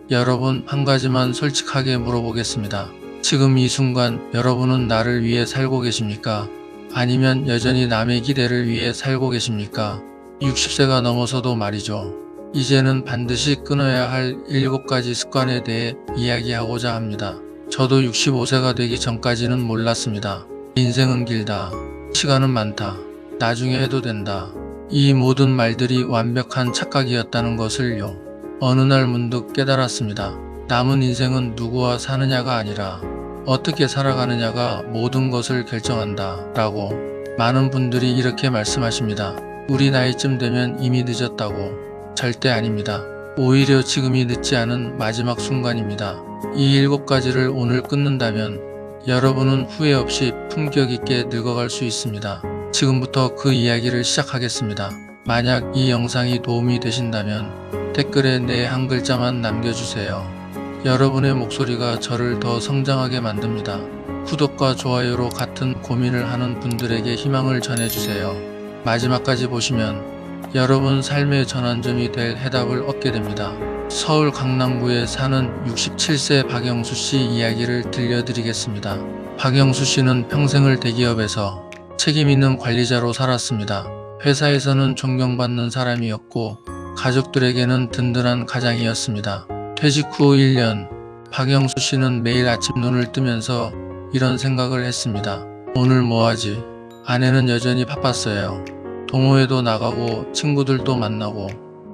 여러분, 한 가지만 솔직하게 물어보겠습니다. 지금 이 순간 여러분은 나를 위해 살고 계십니까? 아니면 여전히 남의 기대를 위해 살고 계십니까? 60세가 넘어서도 말이죠. 이제는 반드시 끊어야 할 7가지 습관에 대해 이야기하고자 합니다. 저도 65세가 되기 전까지는 몰랐습니다. 인생은 길다. 시간은 많다. 나중에 해도 된다. 이 모든 말들이 완벽한 착각이었다는 것을요. 어느 날 문득 깨달았습니다. 남은 인생은 누구와 사느냐가 아니라 어떻게 살아가느냐가 모든 것을 결정한다 라고 많은 분들이 이렇게 말씀하십니다. 우리 나이쯤 되면 이미 늦었다고. 절대 아닙니다. 오히려 지금이 늦지 않은 마지막 순간입니다. 이 7가지를 오늘 끊는다면 여러분은 후회 없이 품격 있게 늙어갈 수 있습니다. 지금부터 그 이야기를 시작하겠습니다. 만약 이 영상이 도움이 되신다면 댓글에 네 한 글자만 남겨주세요. 여러분의 목소리가 저를 더 성장하게 만듭니다. 구독과 좋아요로 같은 고민을 하는 분들에게 희망을 전해주세요. 마지막까지 보시면 여러분 삶의 전환점이 될 해답을 얻게 됩니다. 서울 강남구에 사는 67세 박영수 씨 이야기를 들려드리겠습니다. 박영수 씨는 평생을 대기업에서 책임 있는 관리자로 살았습니다. 회사에서는 존경받는 사람이었고 가족들에게는 든든한 가장이었습니다. 퇴직 후 1년, 박영수 씨는 매일 아침 눈을 뜨면서 이런 생각을 했습니다. 오늘 뭐하지? 아내는 여전히 바빴어요. 동호회도 나가고 친구들도 만나고.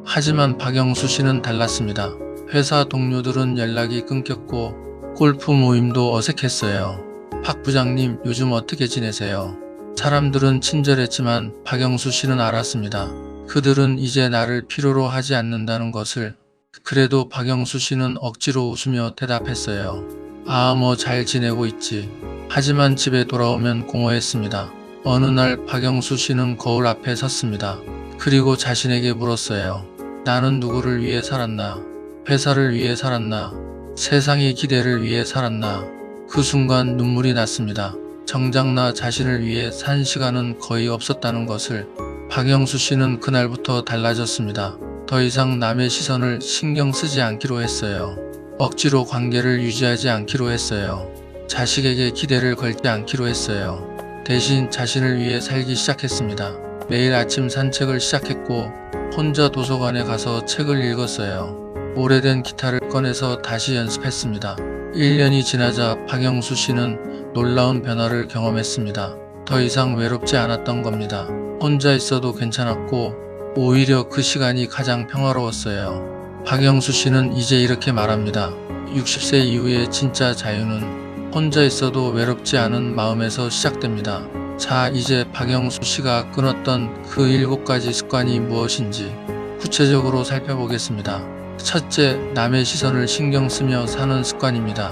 하지만 박영수 씨는 달랐습니다. 회사 동료들은 연락이 끊겼고 골프 모임도 어색했어요. 박 부장님, 요즘 어떻게 지내세요? 사람들은 친절했지만 박영수 씨는 알았습니다. 그들은 이제 나를 필요로 하지 않는다는 것을. 그래도 박영수 씨는 억지로 웃으며 대답했어요. 아, 뭐 잘 지내고 있지. 하지만 집에 돌아오면 공허했습니다. 어느 날 박영수 씨는 거울 앞에 섰습니다. 그리고 자신에게 물었어요. 나는 누구를 위해 살았나? 회사를 위해 살았나? 세상의 기대를 위해 살았나? 그 순간 눈물이 났습니다. 정작 나 자신을 위해 산 시간은 거의 없었다는 것을. 박영수 씨는 그날부터 달라졌습니다. 더 이상 남의 시선을 신경 쓰지 않기로 했어요. 억지로 관계를 유지하지 않기로 했어요. 자식에게 기대를 걸지 않기로 했어요. 대신 자신을 위해 살기 시작했습니다. 매일 아침 산책을 시작했고 혼자 도서관에 가서 책을 읽었어요. 오래된 기타를 꺼내서 다시 연습했습니다. 1년이 지나자 박영수 씨는 놀라운 변화를 경험했습니다. 더 이상 외롭지 않았던 겁니다. 혼자 있어도 괜찮았고 오히려 그 시간이 가장 평화로웠어요. 박영수 씨는 이제 이렇게 말합니다. 60세 이후의 진짜 자유는 혼자 있어도 외롭지 않은 마음에서 시작됩니다. 자, 이제 박영수 씨가 끊었던 그 7가지 습관이 무엇인지 구체적으로 살펴보겠습니다. 첫째, 남의 시선을 신경 쓰며 사는 습관입니다.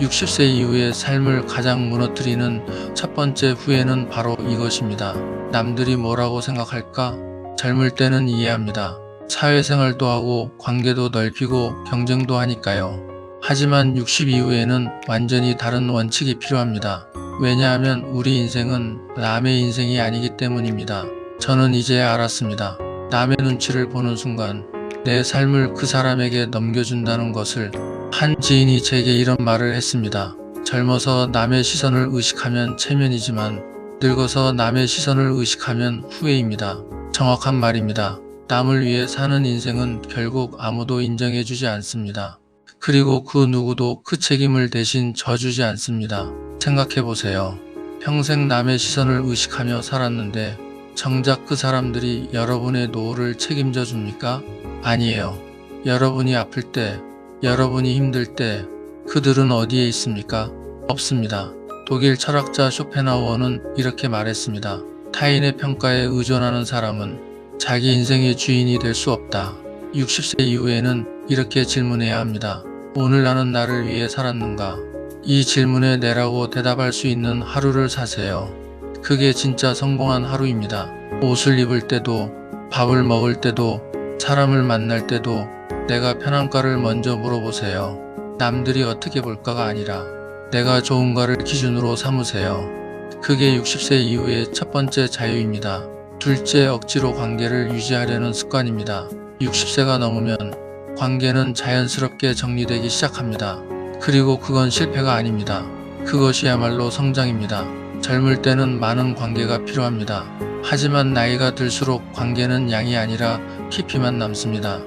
60세 이후의 삶을 가장 무너뜨리는 첫 번째 후회는 바로 이것입니다. 남들이 뭐라고 생각할까? 젊을 때는 이해합니다. 사회생활도 하고 관계도 넓히고 경쟁도 하니까요. 하지만 60 이후에는 완전히 다른 원칙이 필요합니다. 왜냐하면 우리 인생은 남의 인생이 아니기 때문입니다. 저는 이제야 알았습니다. 남의 눈치를 보는 순간 내 삶을 그 사람에게 넘겨준다는 것을. 한 지인이 제게 이런 말을 했습니다. 젊어서 남의 시선을 의식하면 체면이지만 늙어서 남의 시선을 의식하면 후회입니다. 정확한 말입니다. 남을 위해 사는 인생은 결국 아무도 인정해주지 않습니다. 그리고 그 누구도 그 책임을 대신 져주지 않습니다. 생각해보세요. 평생 남의 시선을 의식하며 살았는데 정작 그 사람들이 여러분의 노후를 책임져 줍니까? 아니에요. 여러분이 아플 때, 여러분이 힘들 때 그들은 어디에 있습니까? 없습니다. 독일 철학자 쇼펜하우어는 이렇게 말했습니다. 타인의 평가에 의존하는 사람은 자기 인생의 주인이 될 수 없다. 60세 이후에는 이렇게 질문해야 합니다. 오늘 나는 나를 위해 살았는가? 이 질문에 네라고 대답할 수 있는 하루를 사세요. 그게 진짜 성공한 하루입니다. 옷을 입을 때도, 밥을 먹을 때도, 사람을 만날 때도 내가 편한가를 먼저 물어보세요. 남들이 어떻게 볼까가 아니라 내가 좋은가를 기준으로 삼으세요. 그게 60세 이후의 첫 번째 자유입니다. 둘째, 억지로 관계를 유지하려는 습관입니다. 60세가 넘으면 관계는 자연스럽게 정리되기 시작합니다. 그리고 그건 실패가 아닙니다. 그것이야말로 성장입니다. 젊을 때는 많은 관계가 필요합니다. 하지만 나이가 들수록 관계는 양이 아니라 깊이만 남습니다.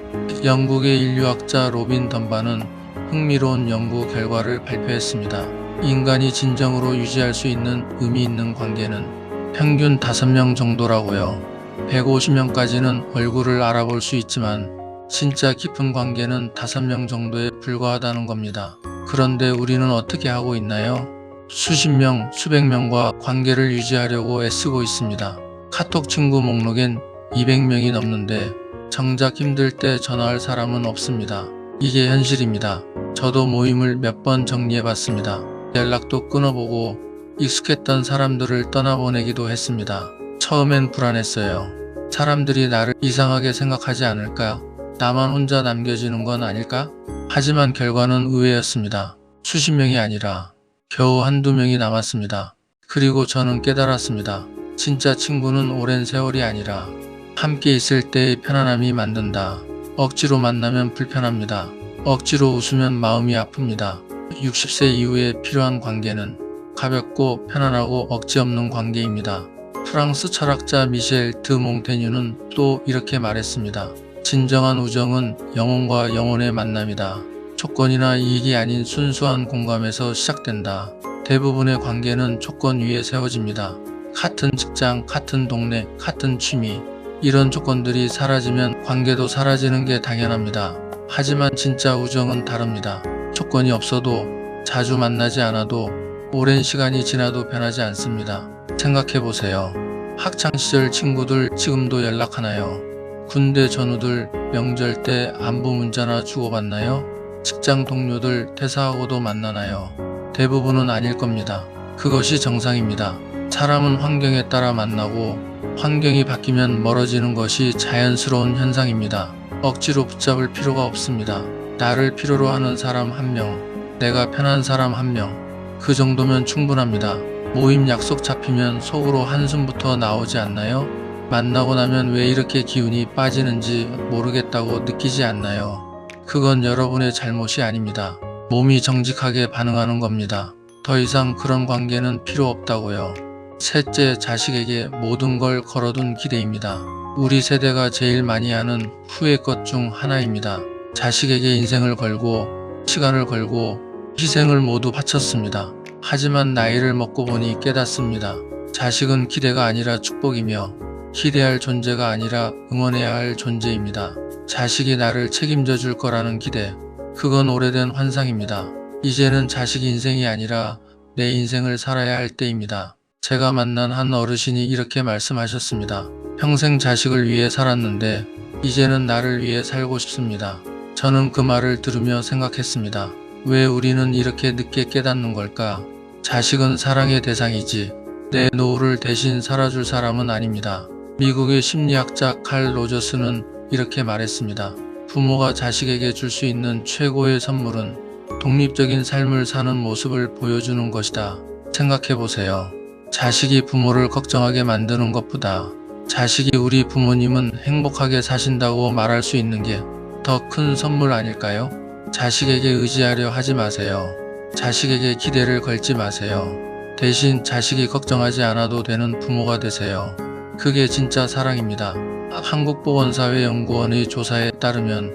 영국의 인류학자 로빈 덤바는 흥미로운 연구 결과를 발표했습니다. 인간이 진정으로 유지할 수 있는 의미 있는 관계는 평균 5명 정도라고요. 150명까지는 얼굴을 알아볼 수 있지만 진짜 깊은 관계는 5명 정도에 불과하다는 겁니다. 그런데 우리는 어떻게 하고 있나요? 수십 명, 수백 명과 관계를 유지하려고 애쓰고 있습니다. 카톡 친구 목록엔 200명이 넘는데 정작 힘들 때 전화할 사람은 없습니다. 이게 현실입니다. 저도 모임을 몇 번 정리해봤습니다. 연락도 끊어보고 익숙했던 사람들을 떠나보내기도 했습니다. 처음엔 불안했어요. 사람들이 나를 이상하게 생각하지 않을까? 나만 혼자 남겨지는 건 아닐까? 하지만 결과는 의외였습니다. 수십 명이 아니라 겨우 한두 명이 남았습니다. 그리고 저는 깨달았습니다. 진짜 친구는 오랜 세월이 아니라 함께 있을 때의 편안함이 만든다. 억지로 만나면 불편합니다. 억지로 웃으면 마음이 아픕니다. 60세 이후에 필요한 관계는 가볍고 편안하고 억지 없는 관계입니다. 프랑스 철학자 미셸 드 몽테뉴는 또 이렇게 말했습니다. 진정한 우정은 영혼과 영혼의 만남이다. 조건이나 이익이 아닌 순수한 공감에서 시작된다. 대부분의 관계는 조건 위에 세워집니다. 같은 직장, 같은 동네, 같은 취미. 이런 조건들이 사라지면 관계도 사라지는 게 당연합니다. 하지만 진짜 우정은 다릅니다. 조건이 없어도 자주 만나지 않아도 오랜 시간이 지나도 변하지 않습니다. 생각해보세요. 학창시절 친구들 지금도 연락하나요? 군대 전우들 명절 때 안부 문자나 주고받나요? 직장 동료들 퇴사하고도 만나나요? 대부분은 아닐 겁니다. 그것이 정상입니다. 사람은 환경에 따라 만나고 환경이 바뀌면 멀어지는 것이 자연스러운 현상입니다. 억지로 붙잡을 필요가 없습니다. 나를 필요로 하는 사람 1명, 내가 편한 사람 1명, 그 정도면 충분합니다. 모임 약속 잡히면 속으로 한숨부터 나오지 않나요? 만나고 나면 왜 이렇게 기운이 빠지는지 모르겠다고 느끼지 않나요? 그건 여러분의 잘못이 아닙니다. 몸이 정직하게 반응하는 겁니다. 더 이상 그런 관계는 필요 없다고요. 셋째, 자식에게 모든 걸 걸어둔 기대입니다. 우리 세대가 제일 많이 하는 후회 것 중 하나입니다. 자식에게 인생을 걸고 시간을 걸고 희생을 모두 바쳤습니다. 하지만 나이를 먹고 보니 깨닫습니다. 자식은 기대가 아니라 축복이며 기대할 존재가 아니라 응원해야 할 존재입니다. 자식이 나를 책임져 줄 거라는 기대, 그건 오래된 환상입니다. 이제는 자식 인생이 아니라 내 인생을 살아야 할 때입니다. 제가 만난 한 어르신이 이렇게 말씀하셨습니다. 평생 자식을 위해 살았는데 이제는 나를 위해 살고 싶습니다. 저는 그 말을 들으며 생각했습니다. 왜 우리는 이렇게 늦게 깨닫는 걸까? 자식은 사랑의 대상이지 내 노후를 대신 살아줄 사람은 아닙니다. 미국의 심리학자 칼 로저스는 이렇게 말했습니다. 부모가 자식에게 줄 수 있는 최고의 선물은 독립적인 삶을 사는 모습을 보여주는 것이다. 생각해보세요. 자식이 부모를 걱정하게 만드는 것보다 자식이 우리 부모님은 행복하게 사신다고 말할 수 있는 게 더 큰 선물 아닐까요? 자식에게 의지하려 하지 마세요. 자식에게 기대를 걸지 마세요. 대신 자식이 걱정하지 않아도 되는 부모가 되세요. 그게 진짜 사랑입니다. 한국보건사회연구원의 조사에 따르면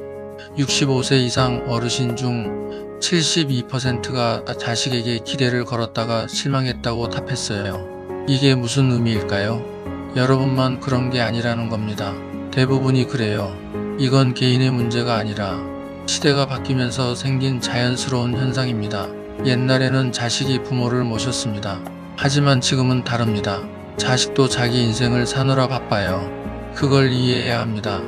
65세 이상 어르신 중 72%가 자식에게 기대를 걸었다가 실망했다고 답했어요. 이게 무슨 의미일까요? 여러분만 그런 게 아니라는 겁니다. 대부분이 그래요. 이건 개인의 문제가 아니라 시대가 바뀌면서 생긴 자연스러운 현상입니다. 옛날에는 자식이 부모를 모셨습니다. 하지만 지금은 다릅니다. 자식도 자기 인생을 사느라 바빠요. 그걸 이해해야 합니다.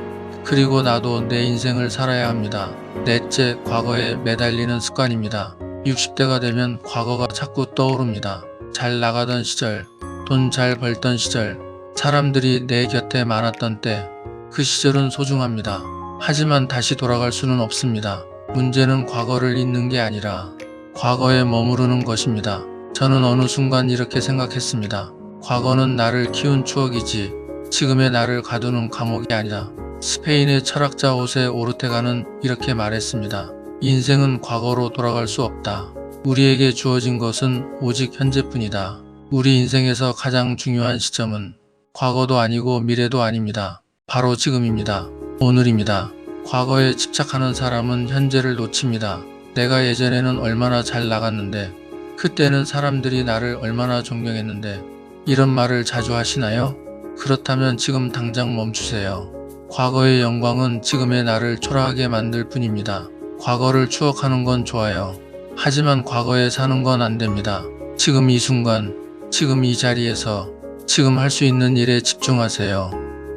그리고 나도 내 인생을 살아야 합니다. 넷째, 과거에 매달리는 습관입니다. 60대가 되면 과거가 자꾸 떠오릅니다. 잘 나가던 시절, 돈 잘 벌던 시절, 사람들이 내 곁에 많았던 때, 그 시절은 소중합니다. 하지만 다시 돌아갈 수는 없습니다. 문제는 과거를 잊는 게 아니라 과거에 머무르는 것입니다. 저는 어느 순간 이렇게 생각했습니다. 과거는 나를 키운 추억이지 지금의 나를 가두는 감옥이 아니다. 스페인의 철학자 호세 오르테가는 이렇게 말했습니다. 인생은 과거로 돌아갈 수 없다. 우리에게 주어진 것은 오직 현재뿐이다. 우리 인생에서 가장 중요한 시점은 과거도 아니고 미래도 아닙니다. 바로 지금입니다. 오늘입니다. 과거에 집착하는 사람은 현재를 놓칩니다. 내가 예전에는 얼마나 잘 나갔는데, 그때는 사람들이 나를 얼마나 존경했는데, 이런 말을 자주 하시나요? 그렇다면 지금 당장 멈추세요. 과거의 영광은 지금의 나를 초라하게 만들 뿐입니다. 과거를 추억하는 건 좋아요. 하지만 과거에 사는 건 안 됩니다. 지금 이 순간, 지금 이 자리에서, 지금 할 수 있는 일에 집중하세요.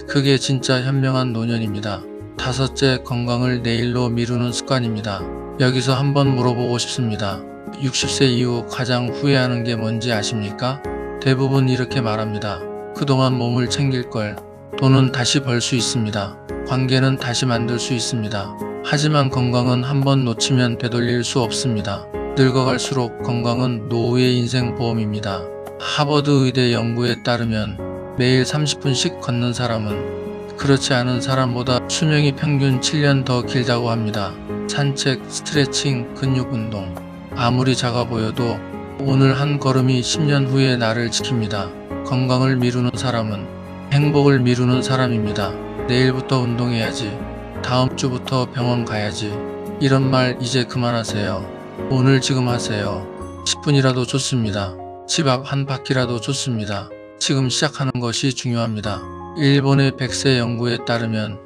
그게 진짜 현명한 노년입니다. 다섯째, 건강을 내일로 미루는 습관입니다. 여기서 한번 물어보고 싶습니다. 60세 이후 가장 후회하는 게 뭔지 아십니까? 대부분 이렇게 말합니다. 그동안 몸을 챙길 걸. 돈은 다시 벌 수 있습니다. 관계는 다시 만들 수 있습니다. 하지만 건강은 한번 놓치면 되돌릴 수 없습니다. 늙어갈수록 건강은 노후의 인생보험입니다. 하버드 의대 연구에 따르면 매일 30분씩 걷는 사람은 그렇지 않은 사람보다 수명이 평균 7년 더 길다고 합니다. 산책, 스트레칭, 근육 운동. 아무리 작아 보여도 오늘 한 걸음이 10년 후에 나를 지킵니다. 건강을 미루는 사람은 행복을 미루는 사람입니다. 내일부터 운동해야지. 다음 주부터 병원 가야지. 이런 말 이제 그만하세요. 오늘 지금 하세요. 10분이라도 좋습니다. 집 앞 한 바퀴라도 좋습니다. 지금 시작하는 것이 중요합니다. 일본의 100세 연구에 따르면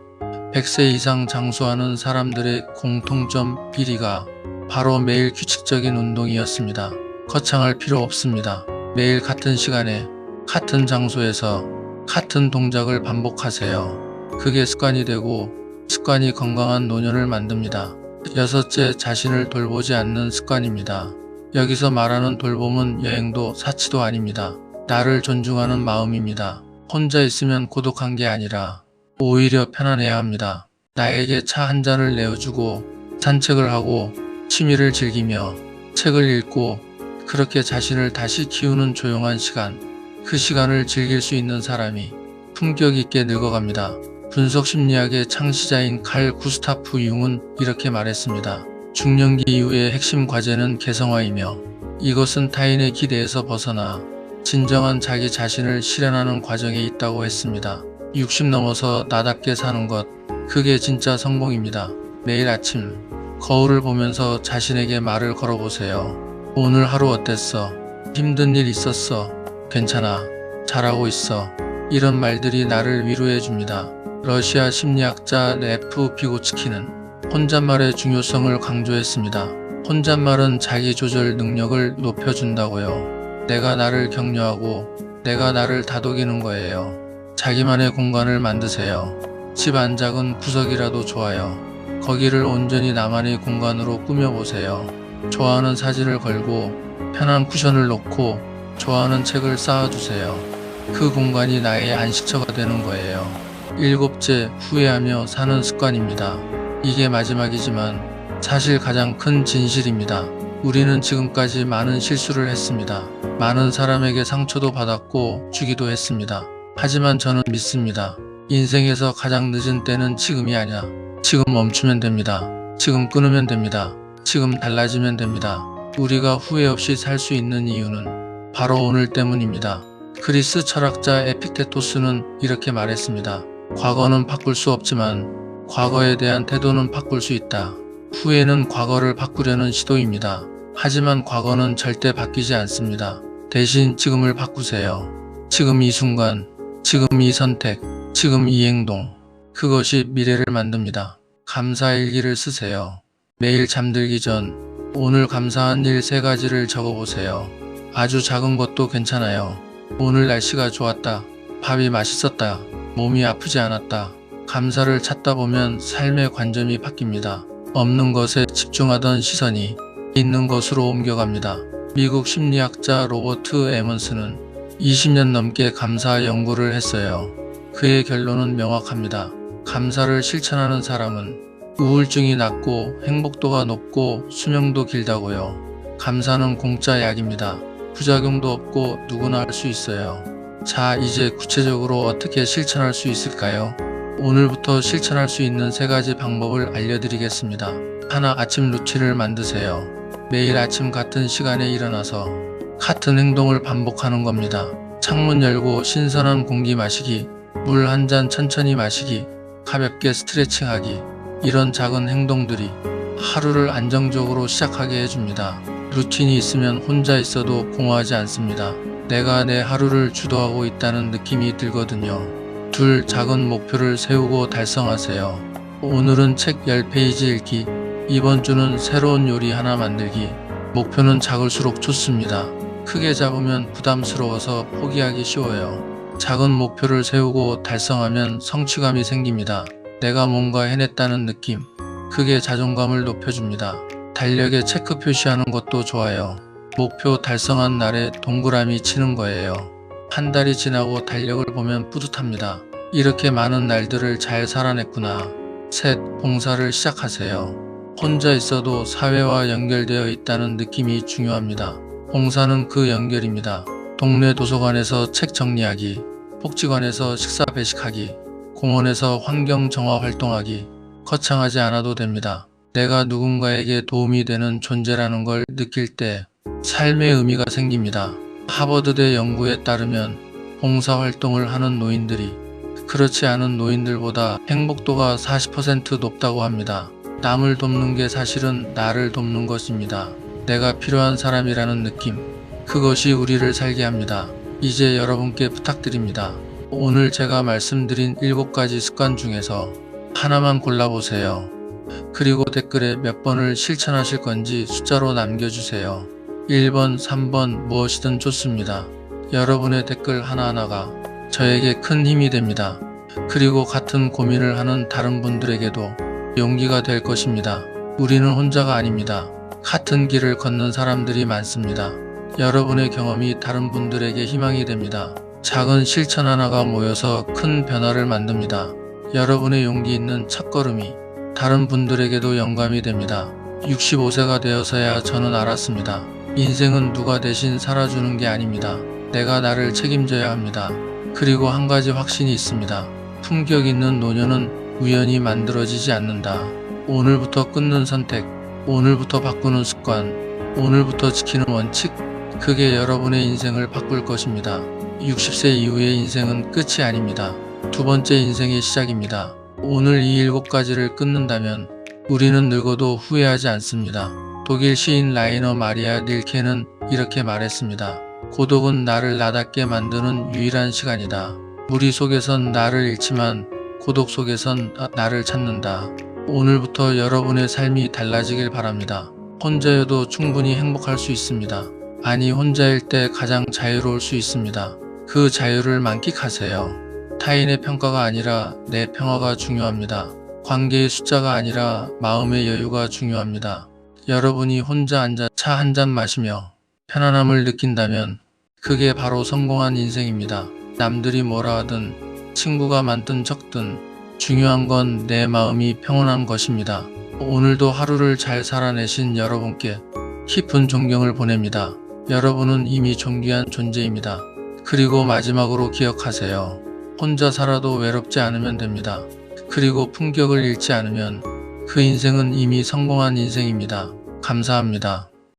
100세 이상 장수하는 사람들의 공통점 비리가 바로 매일 규칙적인 운동이었습니다. 거창할 필요 없습니다. 매일 같은 시간에 같은 장소에서 같은 동작을 반복하세요. 그게 습관이 되고 습관이 건강한 노년을 만듭니다. 여섯째, 자신을 돌보지 않는 습관입니다. 여기서 말하는 돌봄은 여행도 사치도 아닙니다. 나를 존중하는 마음입니다. 혼자 있으면 고독한 게 아니라 오히려 편안해야 합니다. 나에게 차 한 잔을 내어주고 산책을 하고 취미를 즐기며 책을 읽고 그렇게 자신을 다시 키우는 조용한 시간, 그 시간을 즐길 수 있는 사람이 품격 있게 늙어갑니다. 분석 심리학의 창시자인 칼 구스타프 융은 이렇게 말했습니다. 중년기 이후의 핵심 과제는 개성화이며 이것은 타인의 기대에서 벗어나 진정한 자기 자신을 실현하는 과정에 있다고 했습니다. 60 넘어서 나답게 사는 것, 그게 진짜 성공입니다. 매일 아침 거울을 보면서 자신에게 말을 걸어보세요. 오늘 하루 어땠어? 힘든 일 있었어? 괜찮아. 잘하고 있어. 이런 말들이 나를 위로해 줍니다. 러시아 심리학자 레프 비고츠키는 혼잣말의 중요성을 강조했습니다. 혼잣말은 자기 조절 능력을 높여준다고요. 내가 나를 격려하고 내가 나를 다독이는 거예요. 자기만의 공간을 만드세요. 집 안 작은 구석이라도 좋아요. 거기를 온전히 나만의 공간으로 꾸며보세요. 좋아하는 사진을 걸고 편한 쿠션을 놓고 좋아하는 책을 쌓아주세요. 그 공간이 나의 안식처가 되는 거예요. 일곱째, 후회하며 사는 습관입니다. 이게 마지막이지만 사실 가장 큰 진실입니다. 우리는 지금까지 많은 실수를 했습니다. 많은 사람에게 상처도 받았고 주기도 했습니다. 하지만 저는 믿습니다. 인생에서 가장 늦은 때는 지금이 아니야. 지금 멈추면 됩니다. 지금 끊으면 됩니다. 지금 달라지면 됩니다. 우리가 후회 없이 살 수 있는 이유는 바로 오늘 때문입니다. 그리스 철학자 에픽테토스는 이렇게 말했습니다. 과거는 바꿀 수 없지만 과거에 대한 태도는 바꿀 수 있다. 후회는 과거를 바꾸려는 시도입니다. 하지만 과거는 절대 바뀌지 않습니다. 대신 지금을 바꾸세요. 지금 이 순간, 지금 이 선택, 지금 이 행동. 그것이 미래를 만듭니다. 감사 일기를 쓰세요. 매일 잠들기 전 오늘 감사한 일 3가지를 적어보세요. 아주 작은 것도 괜찮아요. 오늘 날씨가 좋았다. 밥이 맛있었다. 몸이 아프지 않았다. 감사를 찾다 보면 삶의 관점이 바뀝니다. 없는 것에 집중하던 시선이 있는 것으로 옮겨갑니다. 미국 심리학자 로버트 에먼스는 20년 넘게 감사 연구를 했어요. 그의 결론은 명확합니다. 감사를 실천하는 사람은 우울증이 낮고 행복도가 높고 수명도 길다고요. 감사는 공짜 약입니다. 부작용도 없고 누구나 할 수 있어요. 자, 이제 구체적으로 어떻게 실천할 수 있을까요? 오늘부터 실천할 수 있는 3가지 방법을 알려드리겠습니다. 하나, 아침 루틴을 만드세요. 매일 아침 같은 시간에 일어나서 같은 행동을 반복하는 겁니다. 창문 열고 신선한 공기 마시기, 물 한 잔 천천히 마시기, 가볍게 스트레칭하기. 이런 작은 행동들이 하루를 안정적으로 시작하게 해줍니다. 루틴이 있으면 혼자 있어도 공허하지 않습니다. 내가 내 하루를 주도하고 있다는 느낌이 들거든요. 둘, 작은 목표를 세우고 달성하세요. 오늘은 책 10페이지 읽기, 이번 주는 새로운 요리 하나 만들기. 목표는 작을수록 좋습니다. 크게 잡으면 부담스러워서 포기하기 쉬워요. 작은 목표를 세우고 달성하면 성취감이 생깁니다. 내가 뭔가 해냈다는 느낌, 그게 자존감을 높여줍니다. 달력에 체크 표시하는 것도 좋아요. 목표 달성한 날에 동그라미 치는 거예요. 한 달이 지나고 달력을 보면 뿌듯합니다. 이렇게 많은 날들을 잘 살아냈구나. 셋, 봉사를 시작하세요. 혼자 있어도 사회와 연결되어 있다는 느낌이 중요합니다. 봉사는 그 연결입니다. 동네 도서관에서 책 정리하기, 복지관에서 식사 배식하기, 공원에서 환경 정화 활동하기. 거창하지 않아도 됩니다. 내가 누군가에게 도움이 되는 존재라는 걸 느낄 때 삶의 의미가 생깁니다. 하버드대 연구에 따르면 봉사활동을 하는 노인들이 그렇지 않은 노인들보다 행복도가 40% 높다고 합니다. 남을 돕는 게 사실은 나를 돕는 것입니다. 내가 필요한 사람이라는 느낌, 그것이 우리를 살게 합니다. 이제 여러분께 부탁드립니다. 오늘 제가 말씀드린 7가지 습관 중에서 하나만 골라보세요. 그리고 댓글에 몇 번을 실천하실 건지 숫자로 남겨주세요. 1번, 3번 무엇이든 좋습니다. 여러분의 댓글 하나하나가 저에게 큰 힘이 됩니다. 그리고 같은 고민을 하는 다른 분들에게도 용기가 될 것입니다. 우리는 혼자가 아닙니다. 같은 길을 걷는 사람들이 많습니다. 여러분의 경험이 다른 분들에게 희망이 됩니다. 작은 실천 하나가 모여서 큰 변화를 만듭니다. 여러분의 용기 있는 첫걸음이 다른 분들에게도 영감이 됩니다. 65세가 되어서야 저는 알았습니다. 인생은 누가 대신 살아주는 게 아닙니다. 내가 나를 책임져야 합니다. 그리고 한 가지 확신이 있습니다. 품격 있는 노년은 우연히 만들어지지 않는다. 오늘부터 끊는 선택, 오늘부터 바꾸는 습관, 오늘부터 지키는 원칙, 그게 여러분의 인생을 바꿀 것입니다. 60세 이후의 인생은 끝이 아닙니다. 두 번째 인생의 시작입니다. 오늘 이 7가지를 끊는다면 우리는 늙어도 후회하지 않습니다. 독일 시인 라이너 마리아 릴케는 이렇게 말했습니다. 고독은 나를 나답게 만드는 유일한 시간이다. 무리 속에선 나를 잃지만 고독 속에선 나를 찾는다. 오늘부터 여러분의 삶이 달라지길 바랍니다. 혼자여도 충분히 행복할 수 있습니다. 아니, 혼자일 때 가장 자유로울 수 있습니다. 그 자유를 만끽하세요. 타인의 평가가 아니라 내 평화가 중요합니다. 관계의 숫자가 아니라 마음의 여유가 중요합니다. 여러분이 혼자 앉아 차 한 잔 마시며 편안함을 느낀다면 그게 바로 성공한 인생입니다. 남들이 뭐라 하든 친구가 많든 적든 중요한 건 내 마음이 평온한 것입니다. 오늘도 하루를 잘 살아내신 여러분께 깊은 존경을 보냅니다. 여러분은 이미 존귀한 존재입니다. 그리고 마지막으로 기억하세요. 혼자 살아도 외롭지 않으면 됩니다. 그리고 품격을 잃지 않으면 그 인생은 이미 성공한 인생입니다. 감사합니다.